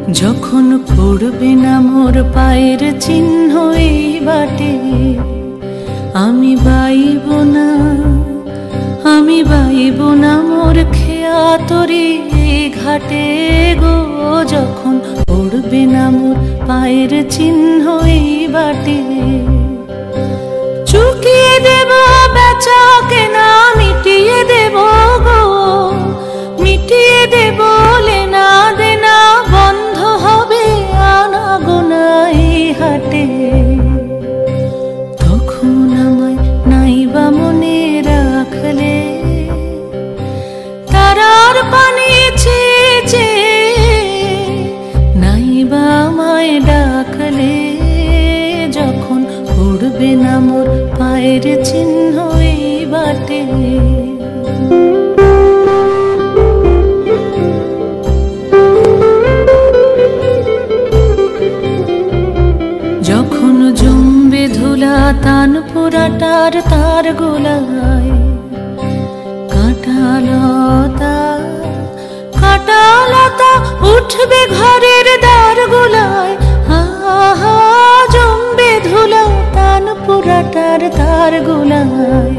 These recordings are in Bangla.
যখন পড়বে না মোর পায়ের চিহ্ন এই বাটে, আমি বাইব না, আমি বাইব না মোর খেয়া তরি ঘাটে গো। যখন পড়বে না মোর পায়ের চিহ্ন এই বাটে, চুকিয়ে দেব বেচা কেনা, মিটিয়ে দেব গো, মিটিয়ে দেব লেনা দেনা, বন্ধ হবে আনা গোনা এই হাটে। তখন আমায় নাইবা মনে রাখলে, তারার পানি চেয়ে চেয়ে নাইবা আমায় ডাকলে। যখন পড়বে না মোর পায়ের চিহ্ন এই বাটে, যখন জমবে ধুলা তান পুরাটার তার গোলায়, কাঁটালতা কাঁটালতা উঠবে ঘরের দ্বার গোলায়। আহা জমবে ধুলা তান পুরাটার তার গোলায়।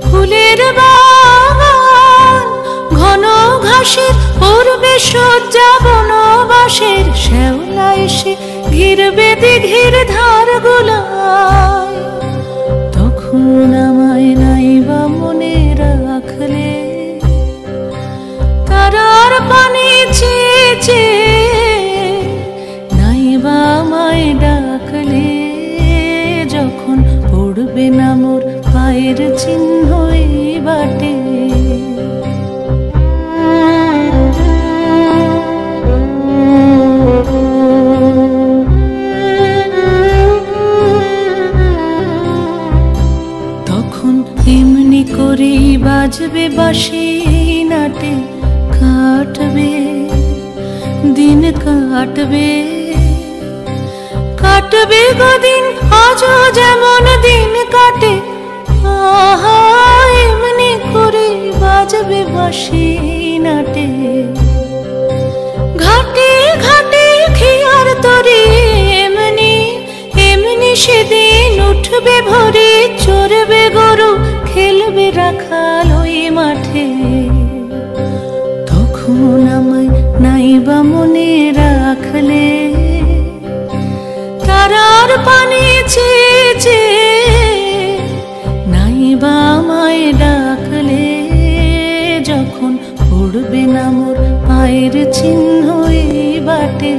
ফুলের বাগান ঘন ঘাসের পূর্বে সজ্জা বনবাসের, শ্যাওলা এসে ঘিরবে দিঘির ধার গোলায়। তখন আমায় নাইবা মনে রাখলে, তারার পানি চেয়ে চেয়ে নাইবা আমায় ডাকলে। যখন পড়বে না মোর পায়ের চিহ্ন এই বাটে, তখন এমনি করেই বাজবে বাঁশি নাটে, কাটবে দিন কাটবে, কাটবে গদিন আজও যেমন দিন কাটে। আহা এমনি করে বাজবে বাঁশি নাটে, ঘাটে ঘাটে খেয়ার তরি এমনি এমনি সেদিন উঠবে ভরে, চড়বে গরু খেলবে রাখাল ওই মাঠে। তখন আমায় নাইবা মনে রাখলে, তারার পানি চেয়ে চেয়ে নাইবা আমায় ডাকলে। যখন পড়বে না মোর পায়ের চিহ্ন এই বাটে।